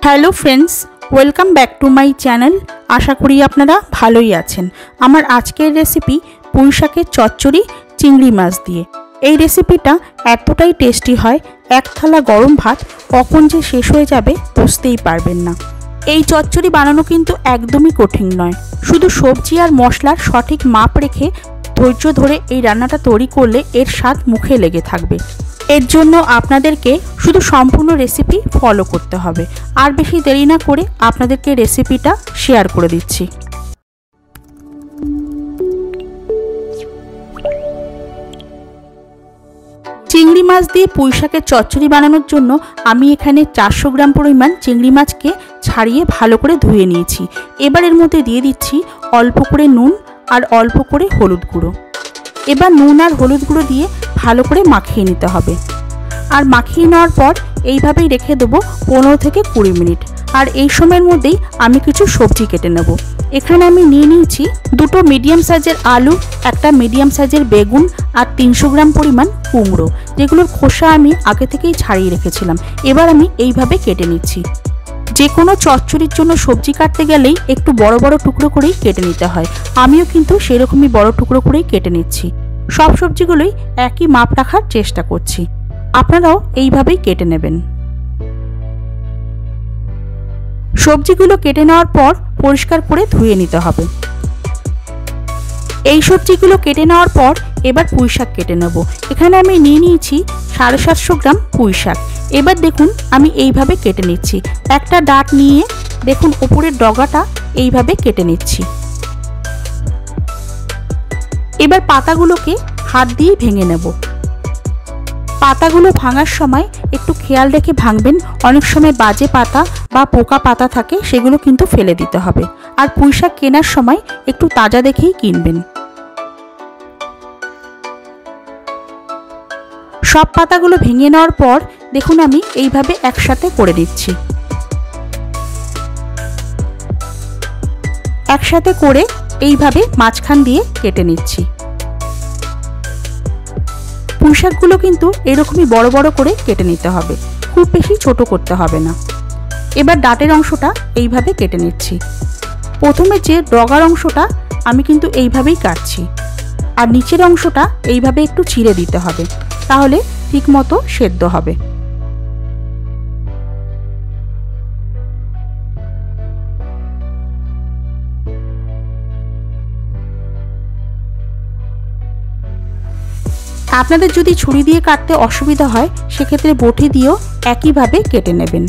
Hello friends, welcome back to my channel. আশা করি আপনারা ভালোই আছেন। আমার আজকের রেসিপি পুঁই শাকের চচ্চড়ি চিংড়ি মাছ দিয়ে। এই রেসিপিটা এতটাই টেস্টি হয়, এক থালা গরম ভাত কখন যে শেষ হয়ে যাবে বুঝতেই পারবেন না। এই চচ্চড়ি বানানো কিন্তু একদমই কঠিন নয়। শুধু সবজি আর মশলার সঠিক মাপ রেখে ধৈর্য ধরে এই রান্নাটা তৈরি করলে এর স্বাদ মুখে লেগে থাকবে। এর জন্য আপনাদেরকে শুধু সম্পূর্ণ রেসিপি ফলো করতে হবে। আর বেশি দেরি না করে আপনাদেরকে রেসিপিটা শেয়ার করে দিচ্ছি। চিংড়ি মাছ দিয়ে পুঁই শাকের চচ্চড়ি বানানোর জন্য আমি এখানে 400 গ্রাম পরিমাণ চিংড়ি মাছকে ছাড়িয়ে ভালো করে ধুয়ে নিয়েছি। এবার এর মধ্যে দিয়ে দিচ্ছি অল্প করে নুন আর অল্প করে হলুদ গুঁড়ো। এবার নুন আর হলুদ গুঁড়ো দিয়ে ভালো করে মাখিয়ে নিতে হবে। আর মাখিয়ে নেওয়ার পর এইভাবেই রেখে দেবো 15 থেকে 20 মিনিট। আর এই সময়ের মধ্যেই আমি কিছু সবজি কেটে নেব। এখানে আমি নিয়ে নিয়েছি দুটো মিডিয়াম সাইজের আলু, একটা মিডিয়াম সাইজের বেগুন আর 300 গ্রাম পরিমাণ কুমড়ো, যেগুলোর খোসা আমি আগে থেকেই ছাড়িয়ে রেখেছিলাম। এবার আমি এইভাবে কেটে নিচ্ছি। যে কোনো চচ্চড়ির জন্য সবজি কাটতে গেলেই একটু বড় বড় টুকরো করেই কেটে নিতে হয়। আমিও কিন্তু সেরকমই বড় টুকরো করেই কেটে নিচ্ছি। সব সবজিগুলোই একই মাপ রাখার চেষ্টা করছি। আপনারাও এইভাবেই কেটে নেবেন। সবজিগুলো কেটে নেওয়ার পর পরিষ্কার করে ধুয়ে নিতে হবে। এই সবজিগুলো কেটে নেওয়ার পর এবার পুঁই শাক কেটে নেব। এখানে আমি নিয়ে নিয়েছি 750 গ্রাম পুঁই শাক। এবার দেখুন আমি এইভাবে কেটে নিচ্ছি। একটা ডাঁট নিয়ে দেখুন উপরের ডগাটা এইভাবে কেটে নিচ্ছি। এবার পাতাগুলোকে হাত দিয়ে ভেঙে নেব। পাতাগুলো ভাঙার সময় একটু খেয়াল রেখে ভাঙবেন। অনেক সময় বাজে পাতা বা পোকা পাতা থাকে, সেগুলো কিন্তু ফেলে দিতে হবে। আর পুঁই শাক কেনার সময় একটু তাজা দেখেই কিনবেন। সব পাতাগুলো ভেঙে নেওয়ার পর দেখুন আমি এইভাবে একসাথে করে দিচ্ছি। একসাথে করে এইভাবে মাঝখান দিয়ে কেটে নিচ্ছি। পুঁই শাকগুলো কিন্তু এরকমই বড় বড় করে কেটে নিতে হবে, খুব বেশি ছোট করতে হবে না। এবার ডাঁটের অংশটা এইভাবে কেটে নিচ্ছি। প্রথমে যে ডগার অংশটা আমি কিন্তু এইভাবেই কাটছি, আর নিচের অংশটা এইভাবে একটু চিড়ে দিতে হবে, তাহলে ঠিকমতো সেদ্ধ হবে। আপনাদের যদি ছুরি দিয়ে কাটতে অসুবিধা হয়, সেক্ষেত্রে বটি দিয়েও একইভাবে কেটে নেবেন।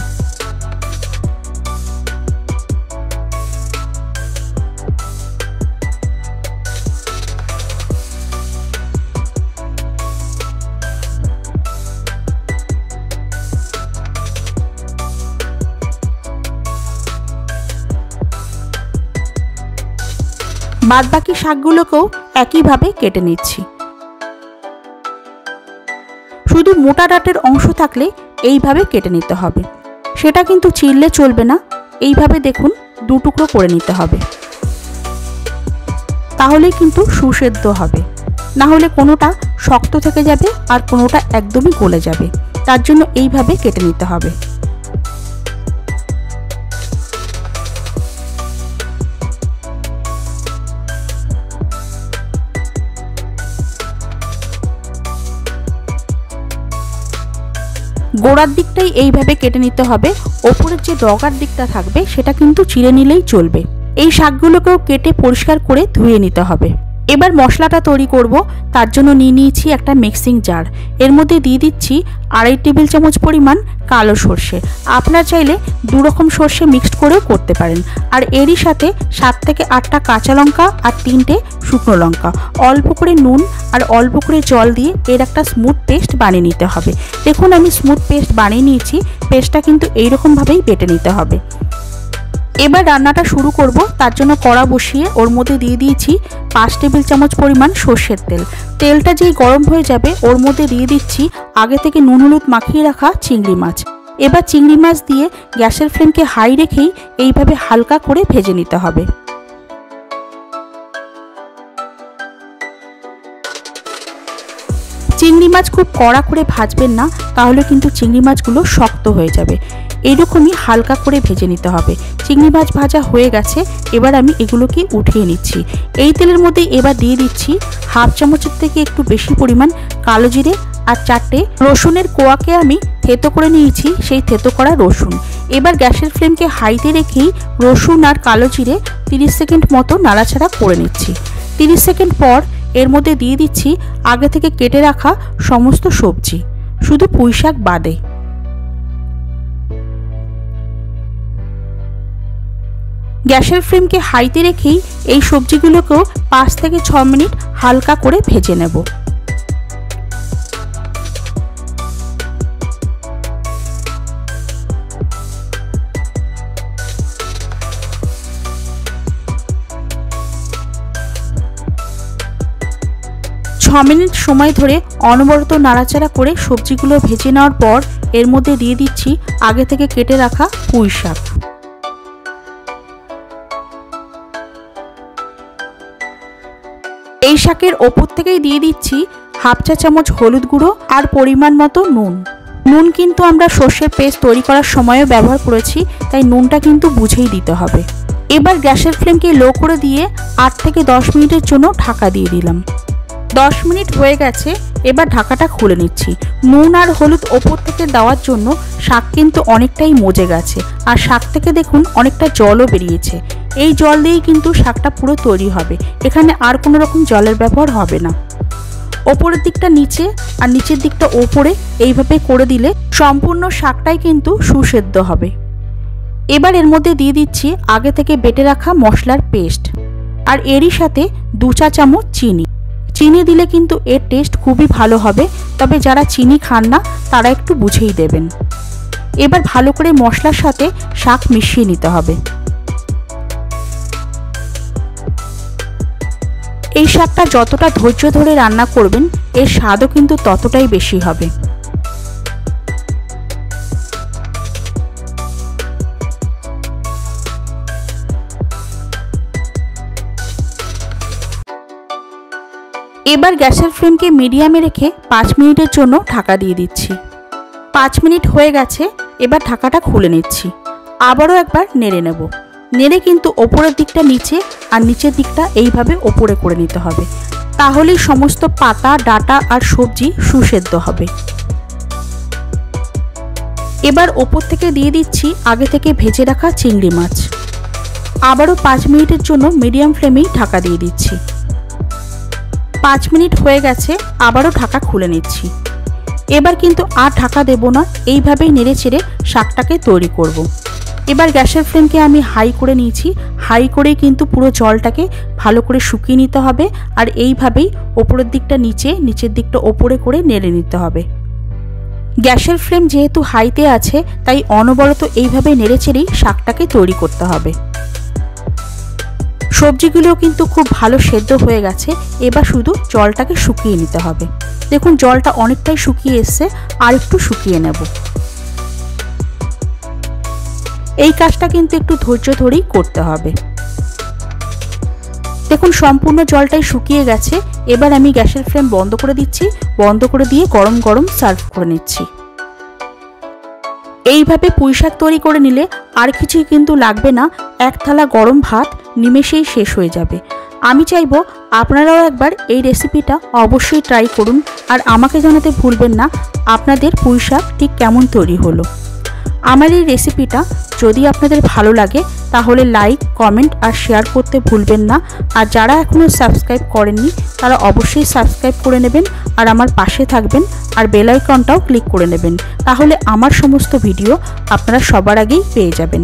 বাদবাকি শাকগুলোকেও একইভাবে কেটে নিচ্ছি। শুধু মোটা ডাঁটের অংশ থাকলে এইভাবে কেটে নিতে হবে, সেটা কিন্তু চিরলে চলবে না। এইভাবে দেখুন দু টুকরো করে নিতে হবে, তাহলে কিন্তু সুসেদ্ধ হবে। না হলে কোনোটা শক্ত থেকে যাবে আর কোনোটা একদমই গলে যাবে। তার জন্য এইভাবে কেটে নিতে হবে। গোড়ার দিকটাই এইভাবে কেটে নিতে হবে। ওপরের যে ডগার দিকটা থাকবে সেটা কিন্তু চিড়ে নিলেই চলবে। এই শাকগুলোকেও কেটে পরিষ্কার করে ধুয়ে নিতে হবে। এবার মশলাটা তৈরি করব। তার জন্য নিয়ে নিয়েছি একটা মিক্সিং জার। এর মধ্যে দিয়ে দিচ্ছি 2.5 টেবিল চামচ পরিমাণ কালো সর্ষে। আপনারা চাইলে 2 রকম সর্ষে মিক্সড করেও করতে পারেন। আর এরই সাথে 7 থেকে 8টা কাঁচা লঙ্কা আর 3টে শুকনো লঙ্কা, অল্প করে নুন আর অল্প করে জল দিয়ে এর একটা স্মুথ পেস্ট বানিয়ে নিতে হবে। দেখুন আমি স্মুথ পেস্ট বানিয়ে নিয়েছি। পেস্টটা কিন্তু এইরকমভাবেই বেটে নিতে হবে। এবার রান্নাটা শুরু করব। তার জন্য কড়া বসিয়ে ওর মধ্যে দিয়ে দিয়েছি 5 টেবিল চামচ পরিমাণ সর্ষের তেল। তেলটা যেই গরম হয়ে যাবে ওর মধ্যে দিয়ে দিচ্ছি আগে থেকে নুন হলুদ মাখিয়ে রাখা চিংড়ি মাছ। এবার চিংড়ি মাছ দিয়ে গ্যাসের ফ্লেমকে হাই রেখেই এইভাবে হালকা করে ভেজে নিতে হবে। চিংড়ি মাছ খুব কড়া করে ভাজবেন না, তাহলে কিন্তু চিংড়ি মাছগুলো শক্ত হয়ে যাবে। এইরকমই হালকা করে ভেজে নিতে হবে। চিংড়ি মাছ ভাজা হয়ে গেছে, এবার আমি এগুলোকে উঠিয়ে নিচ্ছি। এই তেলের মধ্যে এবার দিয়ে দিচ্ছি হাফ চামচের থেকে একটু বেশি পরিমাণ কালো জিরে আর 4টে রসুনের কোয়াকে আমি থেতো করে নিয়েছি, সেই থেতো করা রসুন। এবার গ্যাসের ফ্লেমকে হাইতে রেখেই রসুন আর কালো জিরে 30 সেকেন্ড মতো নাড়াচাড়া করে নিচ্ছি। 30 সেকেন্ড পর এর মধ্যে দিয়ে দিচ্ছি আগে থেকে কেটে রাখা সমস্ত সবজি, শুধু পুঁই শাক বাদে। গ্যাসের ফ্লেমকে হাইতে রেখেই এই সবজিগুলোকেও 5 থেকে 6 মিনিট হালকা করে ভেজে নেব। মিনিট সময় ধরে অনবরত নাড়াচাড়া করে সবজিগুলো ভেজে নেওয়ার পর এর মধ্যে দিয়ে দিচ্ছি আগে থেকে কেটে রাখা পুঁই শাক। এই শাকের ওপর থেকেই দিয়ে দিচ্ছি হাফ চা চামচ হলুদ গুঁড়ো আর পরিমাণ মতো নুন। নুন কিন্তু আমরা সর্ষের পেস্ট তৈরি করার সময়ও ব্যবহার করেছি, তাই নুনটা কিন্তু বুঝেই দিতে হবে। এবার গ্যাসের ফ্লেমকে লো করে দিয়ে 8 থেকে 10 মিনিটের জন্য ঢাকা দিয়ে দিলাম। 10 মিনিট হয়ে গেছে, এবার ঢাকাটা খুলে নিচ্ছি। নুন আর হলুদ ওপর থেকে দেওয়ার জন্য শাক কিন্তু অনেকটাই মজে গেছে, আর শাক থেকে দেখুন অনেকটা জলও বেরিয়েছে। এই জল দিয়েই কিন্তু শাকটা পুরো তৈরি হবে, এখানে আর কোনো রকম জলের ব্যবহার হবে না। ওপরের দিকটা নিচে আর নিচের দিকটা ওপরে এইভাবে করে দিলে সম্পূর্ণ শাকটাই কিন্তু সুসেদ্ধ হবে। এবার এর মধ্যে দিয়ে দিচ্ছি আগে থেকে বেটে রাখা মশলার পেস্ট, আর এরই সাথে 2 চা চামচ চিনি। চিনি দিলে কিন্তু এর টেস্ট খুবই ভালো হবে, তবে যারা চিনি খান না তারা একটু বুঝেই দেবেন। এবার ভালো করে মশলার সাথে শাক মিশিয়ে নিতে হবে। এই শাকটা যতটা ধৈর্য ধরে রান্না করবেন এর স্বাদও কিন্তু ততটাই বেশি হবে। এবার গ্যাসের ফ্লেমকে মিডিয়ামে রেখে 5 মিনিটের জন্য ঢাকা দিয়ে দিচ্ছি। 5 মিনিট হয়ে গেছে, এবার ঢাকাটা খুলে নিচ্ছি। আবারও একবার নেড়ে নেব। নেড়ে কিন্তু ওপরের দিকটা নিচে আর নিচের দিকটা এইভাবে ওপরে করে নিতে হবে, তাহলেই সমস্ত পাতা ডাঁটা আর সবজি সুসেদ্ধ হবে। এবার ওপর থেকে দিয়ে দিচ্ছি আগে থেকে ভেজে রাখা চিংড়ি মাছ। আবারও 5 মিনিটের জন্য মিডিয়াম ফ্লেমেই ঢাকা দিয়ে দিচ্ছি। 5 মিনিট হয়ে গেছে, আবারও ঢাকা খুলে নিচ্ছি। এবার কিন্তু আর ঢাকা দেব না, এইভাবেই নেড়ে চেড়ে শাকটাকে তৈরি করব। এবার গ্যাসের ফ্লেমকে আমি হাই করে নিয়েছি। হাই করেই কিন্তু পুরো জলটাকে ভালো করে শুকিয়ে নিতে হবে, আর এইভাবেই ওপরের দিকটা নিচে নিচের দিকটা ওপরে করে নেড়ে নিতে হবে। গ্যাসের ফ্লেম যেহেতু হাইতে আছে তাই অনবরত এইভাবে নেড়ে চেড়েই শাকটাকে তৈরি করতে হবে। সবজিগুলোও কিন্তু খুব ভালো সেদ্ধ হয়ে গেছে, এবার শুধু জলটাকে শুকিয়ে নিতে হবে। দেখুন জলটা অনেকটাই শুকিয়ে এসছে, আর একটু শুকিয়ে নেব। এই কাজটা কিন্তু একটু ধৈর্য ধরেই করতে হবে। দেখুন সম্পূর্ণ জলটাই শুকিয়ে গেছে, এবার আমি গ্যাসের ফ্লেম বন্ধ করে দিচ্ছি। বন্ধ করে দিয়ে গরম গরম সার্ভ করে নিচ্ছি। এইভাবে পুঁই শাক তৈরি করে নিলে আর কিছুই কিন্তু লাগবে না, এক থালা গরম ভাত নিমেষেই শেষ হয়ে যাবে। আমি চাইবো আপনারাও একবার এই রেসিপিটা অবশ্যই ট্রাই করুন, আর আমাকে জানাতে ভুলবেন না আপনাদের পুঁই শাক ঠিক কেমন তৈরি হলো। আমার এই রেসিপিটা যদি আপনাদের ভালো লাগে তাহলে লাইক, কমেন্ট আর শেয়ার করতে ভুলবেন না। আর যারা এখনও সাবস্ক্রাইব করেননি তারা অবশ্যই সাবস্ক্রাইব করে নেবেন, আর আমার পাশে থাকবেন, আর বেল আইকনটাও ক্লিক করে নেবেন, তাহলে আমার সমস্ত ভিডিও আপনারা সবার আগেই পেয়ে যাবেন।